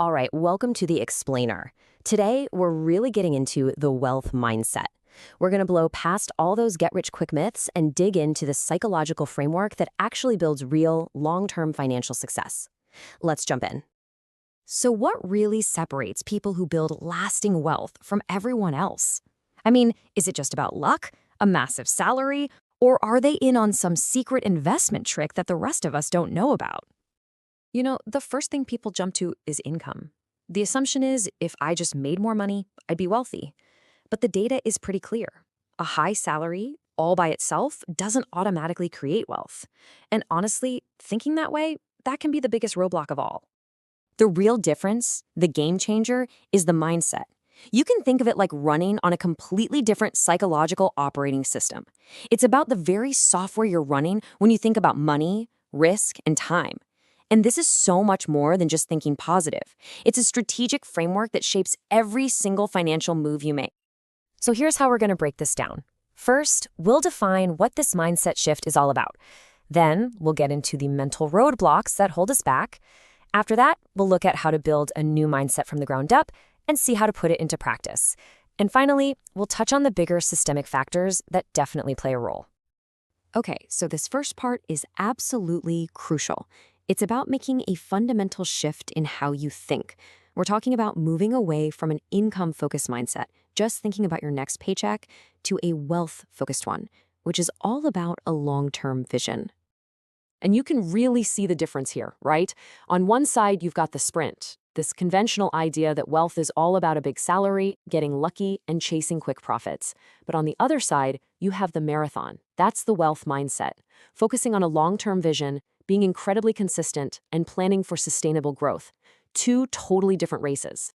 All right, welcome to the Explainer. Today, we're really getting into the wealth mindset. We're going to blow past all those get-rich-quick myths and dig into the psychological framework that actually builds real, long-term financial success. Let's jump in. So what really separates people who build lasting wealth from everyone else? I mean, is it just about luck, a massive salary, or are they in on some secret investment trick that the rest of us don't know about? The first thing people jump to is income. The assumption is if I just made more money, I'd be wealthy. But the data is pretty clear. A high salary, all by itself, doesn't automatically create wealth. And honestly, thinking that way, that can be the biggest roadblock of all. The real difference, the game changer, is the mindset. You can think of it like running on a completely different psychological operating system. It's about the very software you're running when you think about money, risk, and time. And this is so much more than just thinking positive. It's a strategic framework that shapes every single financial move you make. So here's how we're going to break this down. First, we'll define what this mindset shift is all about. Then, we'll get into the mental roadblocks that hold us back. After that, we'll look at how to build a new mindset from the ground up and see how to put it into practice. And finally, we'll touch on the bigger systemic factors that definitely play a role. Okay, so this first part is absolutely crucial. It's about making a fundamental shift in how you think. We're talking about moving away from an income-focused mindset, just thinking about your next paycheck, to a wealth-focused one, which is all about a long-term vision. And you can really see the difference here, right? On one side, you've got the sprint, this conventional idea that wealth is all about a big salary, getting lucky, and chasing quick profits. But on the other side, you have the marathon. That's the wealth mindset, focusing on a long-term vision, being incredibly consistent, and planning for sustainable growth. Two totally different races.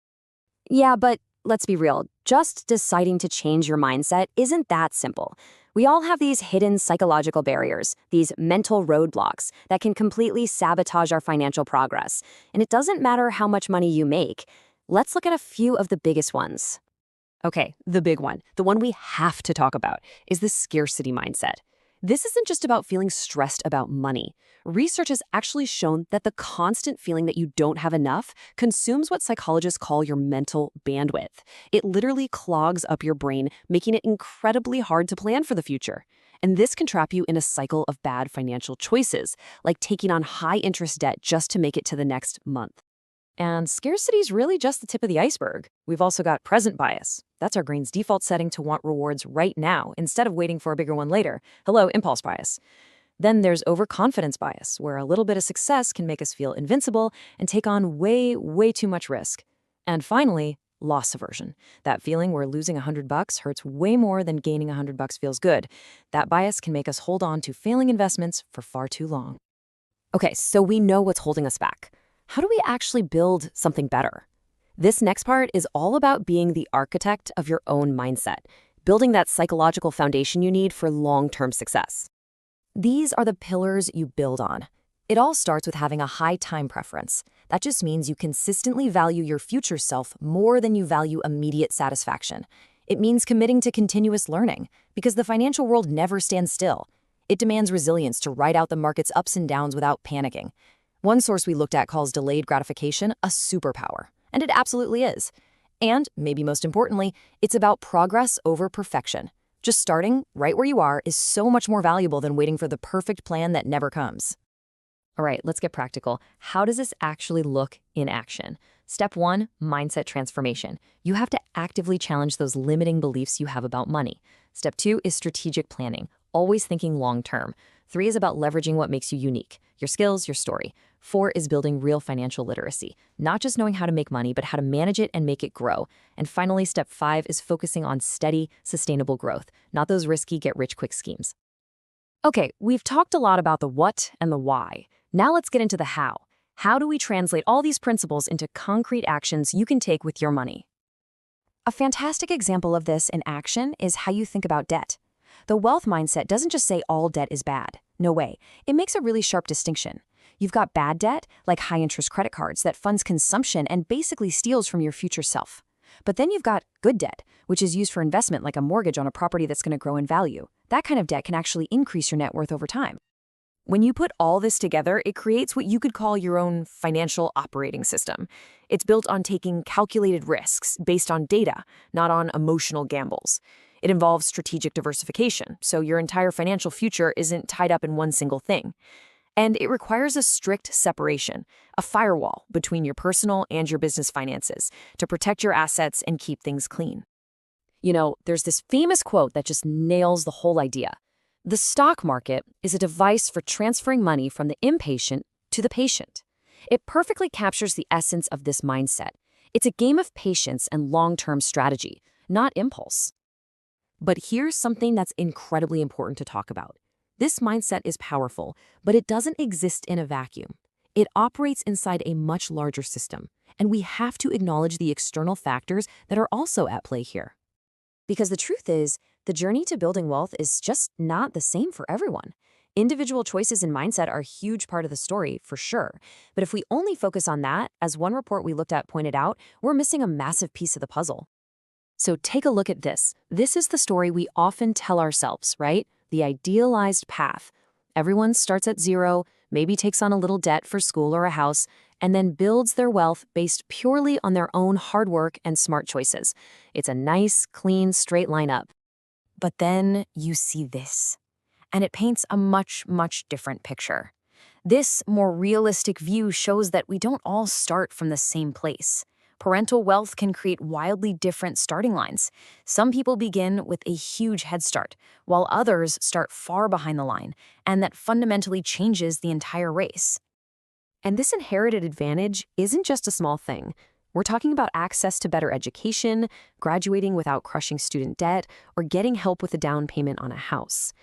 Yeah, but let's be real. Just deciding to change your mindset isn't that simple. We all have these hidden psychological barriers, these mental roadblocks that can completely sabotage our financial progress. And it doesn't matter how much money you make. Let's look at a few of the biggest ones. Okay, the big one, the one we have to talk about, is the scarcity mindset. This isn't just about feeling stressed about money. Research has actually shown that the constant feeling that you don't have enough consumes what psychologists call your mental bandwidth. It literally clogs up your brain, making it incredibly hard to plan for the future. And this can trap you in a cycle of bad financial choices, like taking on high-interest debt just to make it to the next month. And scarcity is really just the tip of the iceberg. We've also got present bias. That's our brain's default setting to want rewards right now instead of waiting for a bigger one later. Hello, impulse bias. Then there's overconfidence bias, where a little bit of success can make us feel invincible and take on way too much risk. And finally, loss aversion. That feeling where losing $100 hurts way more than gaining $100 feels good. That bias can make us hold on to failing investments for far too long. Okay, so we know what's holding us back. How do we actually build something better? This next part is all about being the architect of your own mindset, building that psychological foundation you need for long-term success. These are the pillars you build on. It all starts with having a high time preference. That just means you consistently value your future self more than you value immediate satisfaction. It means committing to continuous learning, because the financial world never stands still. It demands resilience to ride out the market's ups and downs without panicking. One source we looked at calls delayed gratification a superpower, and it absolutely is. And, maybe most importantly, it's about progress over perfection. Just starting right where you are is so much more valuable than waiting for the perfect plan that never comes. All right, let's get practical. How does this actually look in action? Step 1, mindset transformation. You have to actively challenge those limiting beliefs you have about money. Step 2 is strategic planning, always thinking long-term. 3 is about leveraging what makes you unique, your skills, your story. 4 is building real financial literacy, not just knowing how to make money, but how to manage it and make it grow. And finally, step 5 is focusing on steady, sustainable growth, not those risky get-rich-quick schemes. Okay, we've talked a lot about the what and the why. Now let's get into the how. How do we translate all these principles into concrete actions you can take with your money? A fantastic example of this in action is how you think about debt. The wealth mindset doesn't just say all debt is bad. No way. It makes a really sharp distinction. You've got bad debt, like high-interest credit cards that funds consumption and basically steals from your future self. But then you've got good debt, which is used for investment like a mortgage on a property that's going to grow in value. That kind of debt can actually increase your net worth over time. When you put all this together, it creates what you could call your own financial operating system. It's built on taking calculated risks based on data, not on emotional gambles. It involves strategic diversification, so your entire financial future isn't tied up in one single thing. And it requires a strict separation, a firewall between your personal and your business finances to protect your assets and keep things clean. There's this famous quote that just nails the whole idea. The stock market is a device for transferring money from the impatient to the patient. It perfectly captures the essence of this mindset. It's a game of patience and long-term strategy, not impulse. But here's something that's incredibly important to talk about. This mindset is powerful, but it doesn't exist in a vacuum. It operates inside a much larger system, and we have to acknowledge the external factors that are also at play here. Because the truth is, the journey to building wealth is just not the same for everyone. Individual choices and mindset are a huge part of the story, for sure. But if we only focus on that, as one report we looked at pointed out, we're missing a massive piece of the puzzle. So take a look at this. This is the story we often tell ourselves, right? The idealized path. Everyone starts at zero, maybe takes on a little debt for school or a house, and then builds their wealth based purely on their own hard work and smart choices. It's a nice, clean, straight line up. But then you see this, and it paints a much, much different picture. This more realistic view shows that we don't all start from the same place. Parental wealth can create wildly different starting lines. Some people begin with a huge head start, while others start far behind the line, and that fundamentally changes the entire race. And this inherited advantage isn't just a small thing. We're talking about access to better education, graduating without crushing student debt, or getting help with a down payment on a house.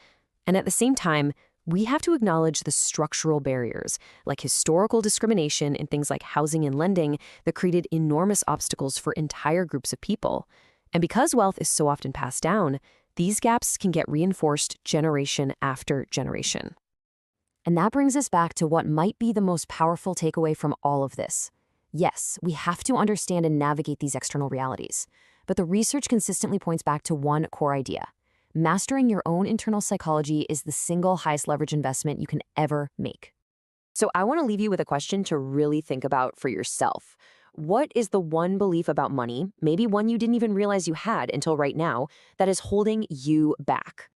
And at the same time, we have to acknowledge the structural barriers, like historical discrimination in things like housing and lending, that created enormous obstacles for entire groups of people. And because wealth is so often passed down, these gaps can get reinforced generation after generation. And that brings us back to what might be the most powerful takeaway from all of this. Yes, we have to understand and navigate these external realities, but the research consistently points back to one core idea. Mastering your own internal psychology is the single highest leverage investment you can ever make. So I want to leave you with a question to really think about for yourself. What is the one belief about money, maybe one you didn't even realize you had until right now, that is holding you back?